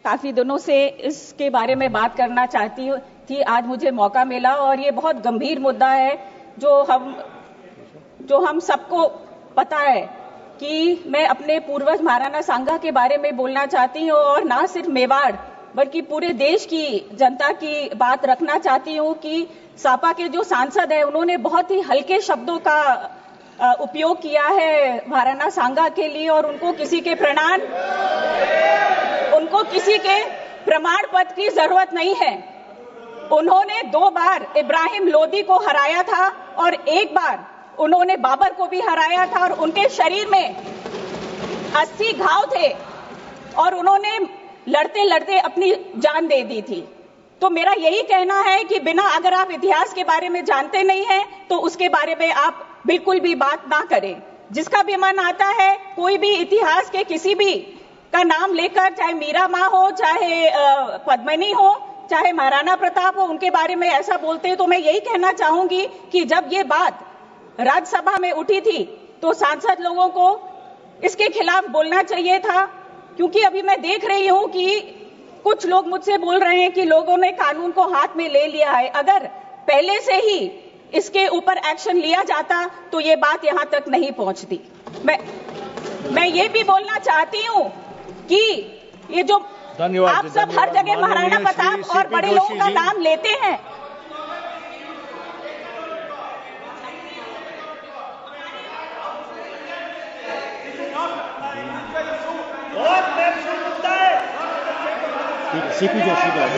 काफी दिनों से इसके बारे में बात करना चाहती थी। आज मुझे मौका मिला और ये बहुत गंभीर मुद्दा है जो हम सबको पता है कि मैं अपने पूर्वज महाराणा सांगा के बारे में बोलना चाहती हूँ और ना सिर्फ मेवाड़ बल्कि पूरे देश की जनता की बात रखना चाहती हूँ कि सापा के जो सांसद हैं उन्होंने बहुत ही हल्के शब्दों का उपयोग किया है महाराणा सांगा के लिए और उनको किसी के प्रमाण पत्र की जरूरत नहीं है। उन्होंने 2 बार इब्राहिम लोदी को हराया था और 1 बार उन्होंने बाबर को भी हराया था और उनके शरीर में 80 घाव थे और उन्होंने लड़ते लड़ते अपनी जान दे दी थी। तो मेरा यही कहना है कि अगर आप इतिहास के बारे में जानते नहीं हैं तो उसके बारे में आप बिल्कुल भी बात ना करें। जिसका भी मन आता है कोई भी इतिहास के किसी भी का नाम लेकर, चाहे मीरा माँ हो, चाहे पद्मिनी हो, चाहे महाराणा प्रताप हो, उनके बारे में ऐसा बोलते हैं तो मैं यही कहना चाहूंगी कि जब ये बात राज्यसभा में उठी थी तो सांसद लोगों को इसके खिलाफ बोलना चाहिए था, क्योंकि अभी मैं देख रही हूं कि कुछ लोग मुझसे बोल रहे हैं कि लोगों ने कानून को हाथ में ले लिया है। अगर पहले से ही इसके ऊपर एक्शन लिया जाता तो ये बात यहां तक नहीं पहुंचती। मैं ये भी बोलना चाहती हूं कि ये जो आप सब हर जगह महाराणा प्रताप और बड़े लोगों का नाम लेते हैं,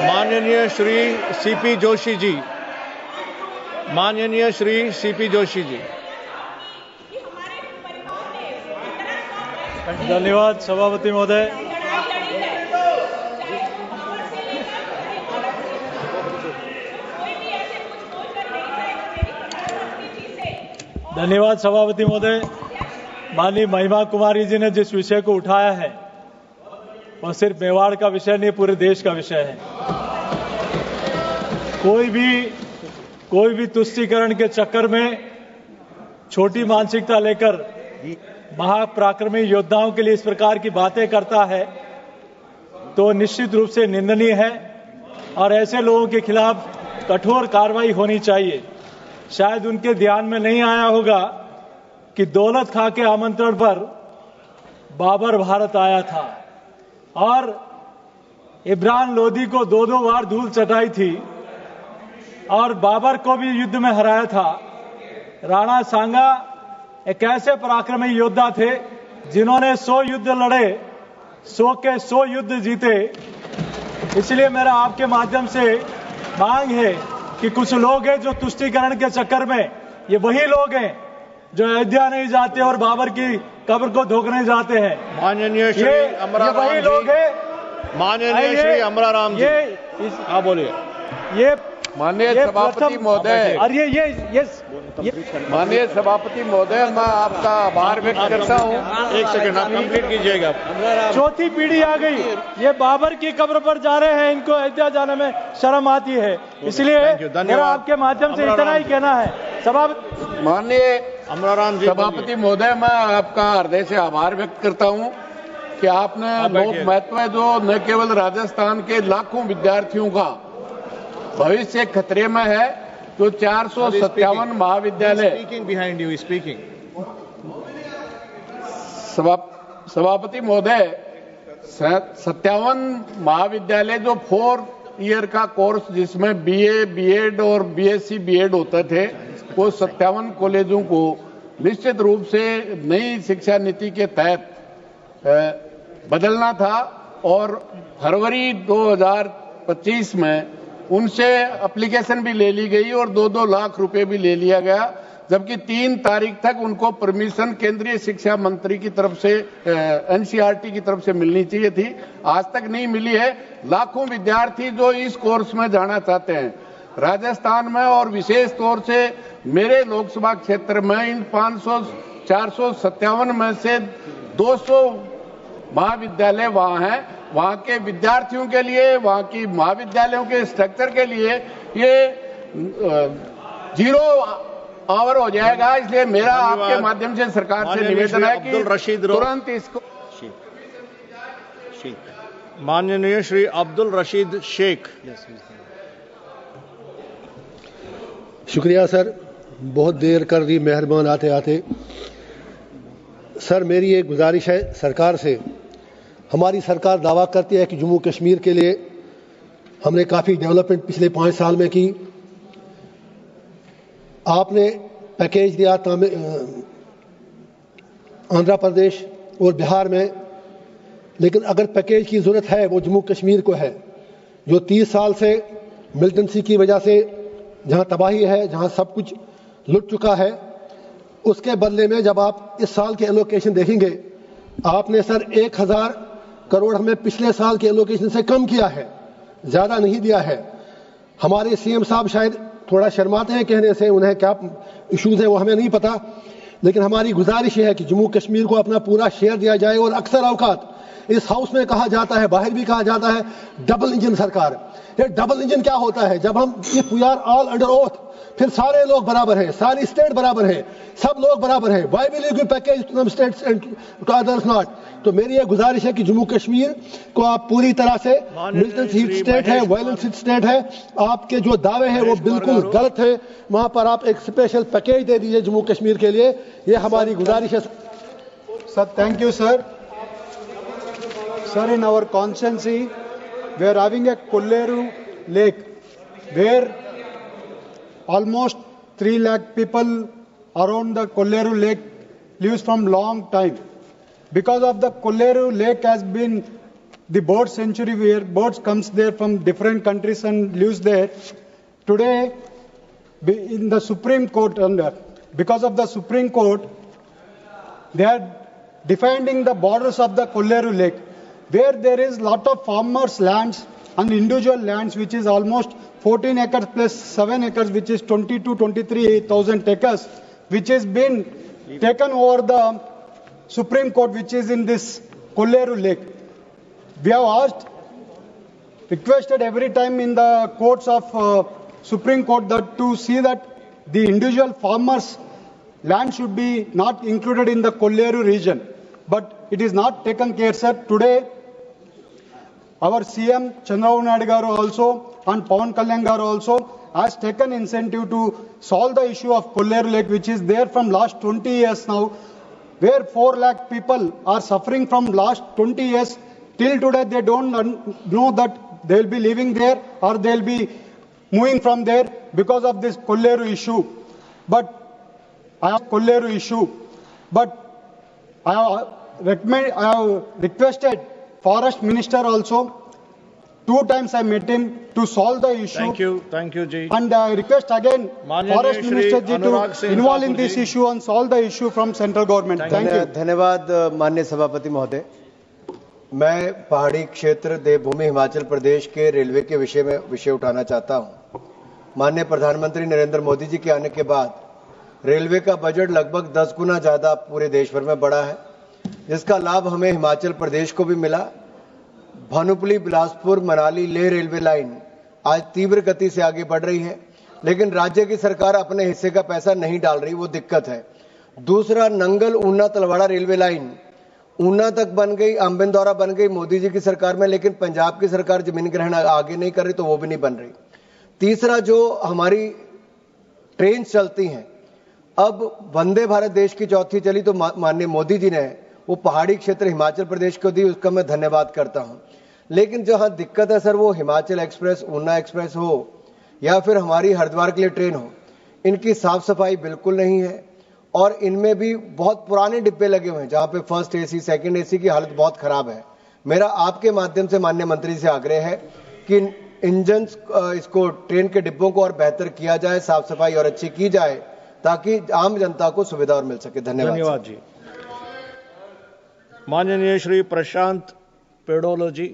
माननीय श्री सीपी जोशी जी, माननीय श्री सीपी जोशी जी। धन्यवाद सभापति महोदय। धन्यवाद सभापति महोदय। माननीय महिमा कुमारी जी ने जिस विषय को उठाया है वह सिर्फ मेवाड़ का विषय नहीं, पूरे देश का विषय है। कोई भी तुष्टीकरण के चक्कर में छोटी मानसिकता लेकर महापराक्रमी योद्धाओं के लिए इस प्रकार की बातें करता है तो निश्चित रूप से निंदनीय है और ऐसे लोगों के खिलाफ कठोर कार्रवाई होनी चाहिए। शायद उनके ध्यान में नहीं आया होगा कि दौलत खां के आमंत्रण पर बाबर भारत आया था और इब्राहिम लोदी को 2-2 बार धूल चटाई थी और बाबर को भी युद्ध में हराया था। राणा सांगा एक ऐसे पराक्रमी योद्धा थे जिन्होंने 100 युद्ध लड़े, 100 के 100 युद्ध जीते। इसलिए मेरा आपके माध्यम से मांग है कि कुछ लोग हैं जो तुष्टीकरण के चक्कर में, ये वही लोग हैं जो अयोध्या नहीं जाते और बाबर की कब्र को धोखने जाते हैं। माननीय श्री अमराराम वही लोग हैं। माननीय श्री अमराराम जी, हाँ बोलिए। ये माननीय सभापति महोदय, माननीय सभापति महोदय, मैं आपका आभार व्यक्त करता हूँ। एक सेकंड आप कंप्लीट कीजिएगा। चौथी पीढ़ी आ गई, ये बाबर की कब्र पर जा रहे हैं, इनको अयोध्या जाने में शर्म आती है। इसलिए मेरा आपके माध्यम से इतना ही कहना है। सभापति माननीय अमराराम जी, सभापति महोदय, मैं आपका हृदय से आभार व्यक्त करता हूँ कि आपने लोक महत्व जो न केवल राजस्थान के लाखों विद्यार्थियों का भविष्य खतरे में है, तो 457 महाविद्यालय सभापति महोदय 57 महाविद्यालय जो 4 ईयर का कोर्स जिसमें बीए, बीएड और बीएससी बीएड होते थे, वो 57 कॉलेजों को निश्चित रूप से नई शिक्षा नीति के तहत बदलना था और फरवरी 2025 में उनसे एप्लीकेशन भी ले ली गई और 2-2 लाख रुपए भी ले लिया गया, जबकि 3 तारीख तक उनको परमिशन केंद्रीय शिक्षा मंत्री की तरफ से एनसीईआरटी की तरफ से मिलनी चाहिए थी, आज तक नहीं मिली है। लाखों विद्यार्थी जो इस कोर्स में जाना चाहते हैं राजस्थान में और विशेष तौर से मेरे लोकसभा क्षेत्र में इन 457 में से 200 महाविद्यालय वहां हैं। वहां के विद्यार्थियों के लिए, वहां की महाविद्यालयों के स्ट्रक्चर के लिए ये 0 आवर हो जाएगा। इसलिए मेरा आपके माध्यम से सरकार से निवेदन है कि तुरंत इसको माननीय श्री अब्दुल रशीद शेख। शुक्रिया सर, बहुत देर कर दी मेहरबान आते आते। सर मेरी एक गुजारिश है सरकार से। हमारी सरकार दावा करती है कि जम्मू कश्मीर के लिए हमने काफ़ी डेवलपमेंट पिछले 5 साल में की। आपने पैकेज दिया आंध्र प्रदेश और बिहार में, लेकिन अगर पैकेज की ज़रूरत है वो जम्मू कश्मीर को है, जो 30 साल से मिलिटेंसी की वजह से जहां तबाही है, जहां सब कुछ लुट चुका है। उसके बदले में जब आप इस साल के एलोकेशन देखेंगे, आपने सर 1000 करोड़ हमें पिछले साल के एलोकेशन से कम किया है, ज़्यादा नहीं दिया है। हमारे सीएम साहब शायद थोड़ा शर्माते हैं कहने से, उन्हें क्या इश्यूज़ हैं वो हमें नहीं पता, लेकिन हमारी गुजारिश है कि जम्मू कश्मीर को अपना पूरा शेयर दिया जाए। और अक्सर औकात इस हाउस में कहा जाता है, बाहर भी कहा जाता है, डबल इंजन सरकार। ये डबल इंजन क्या होता है? जब हम if we are all under oath, फिर सारे लोग बराबर हैं, सारी स्टेट बराबर हैं, सब लोग बराबर हैं। Why will you give package to some states and to others not? तो मेरी ये गुजारिश है कि जम्मू कश्मीर को आप पूरी तरह से मिलिटेंट स्टेट है, वायलेंस स्टेट है, आपके जो दावे हैं वो बिल्कुल गलत है। वहां पर आप एक स्पेशल पैकेज दे दीजिए जम्मू कश्मीर के लिए, ये हमारी गुजारिश है। Sir thank you sir. Sir, in our constituency, we are having a Kolleru lake where almost 3 lakh people around the Kolleru lake lives from long time. Because of the Kolleru lake has been the bird sanctuary where birds comes there from different countries and lives there. Today, in the Supreme Court, and because of the Supreme Court, they are defending the borders of the Kolleru lake, where there is lot of farmers' lands and individual lands, which is almost 14 acres plus 7 acres, which is 23,000 acres, which has been taken over the Supreme Court, which is in this Kolleru lake. We have asked, requested every time in the courts of Supreme Court that to see that the individual farmers' land should be not included in the Kolleru region. But it is not taken care, sir. Today, our CM Chandrababu Naidu garu also and Pawan Kalyan garu also has taken incentive to solve the issue of Kolleru lake, which is there from last 20 years now, where 4 lakh people are suffering from last 20 years. Till today, they don't know that they will be living there or they will be moving from there because of this Kolleru issue. But I have requested Forest Minister also. 2 times I met him to solve the issue. Thank you, Ji. And I request again Forest Minister Ji to involve in this issue and solve the issue from central government. Thank you. धन्यवाद माननीय सभापति महोदय। मैं पहाड़ी क्षेत्र देवभूमि हिमाचल प्रदेश के railway के विषय उठाना चाहता हूं। माननीय प्रधानमंत्री नरेंद्र मोदी जी के आने के बाद रेलवे का बजट लगभग 10 गुना ज्यादा पूरे देश भर में बढ़ा है, जिसका लाभ हमें हिमाचल प्रदेश को भी मिला। भानुपल्ली बिलासपुर मनाली लेह रेलवे लाइन आज तीव्र गति से आगे बढ़ रही है, लेकिन राज्य की सरकार अपने हिस्से का पैसा नहीं डाल रही, वो दिक्कत है। दूसरा, नंगल ऊना तलवाड़ा रेलवे लाइन ऊना तक बन गई, आम्बेंदौरा बन गई मोदी जी की सरकार में, लेकिन पंजाब की सरकार जमीन ग्रहण आगे नहीं कर रही, तो वो भी नहीं बन रही। तीसरा, जो हमारी ट्रेन चलती हैं, अब वंदे भारत देश की चौथी चली तो माननीय मोदी जी ने वो पहाड़ी क्षेत्र हिमाचल प्रदेश को दी, उसका मैं धन्यवाद करता हूं। लेकिन जहां दिक्कत है सर, वो हिमाचल एक्सप्रेस, ऊना एक्सप्रेस हो या फिर हमारी हरिद्वार के लिए ट्रेन हो, इनकी साफ सफाई बिल्कुल नहीं है और इनमें भी बहुत पुराने डिब्बे लगे हुए हैं, जहां पे फर्स्ट एसी सेकंड एसी की हालत बहुत खराब है। मेरा आपके माध्यम से माननीय मंत्री से आग्रह है कि इंजन इसको ट्रेन के डिब्बों को और बेहतर किया जाए, साफ सफाई और अच्छी की जाए, ताकि आम जनता को सुविधा और मिल सके। धन्यवाद जी। माननीय श्री प्रशांत पेड़ोलो जी।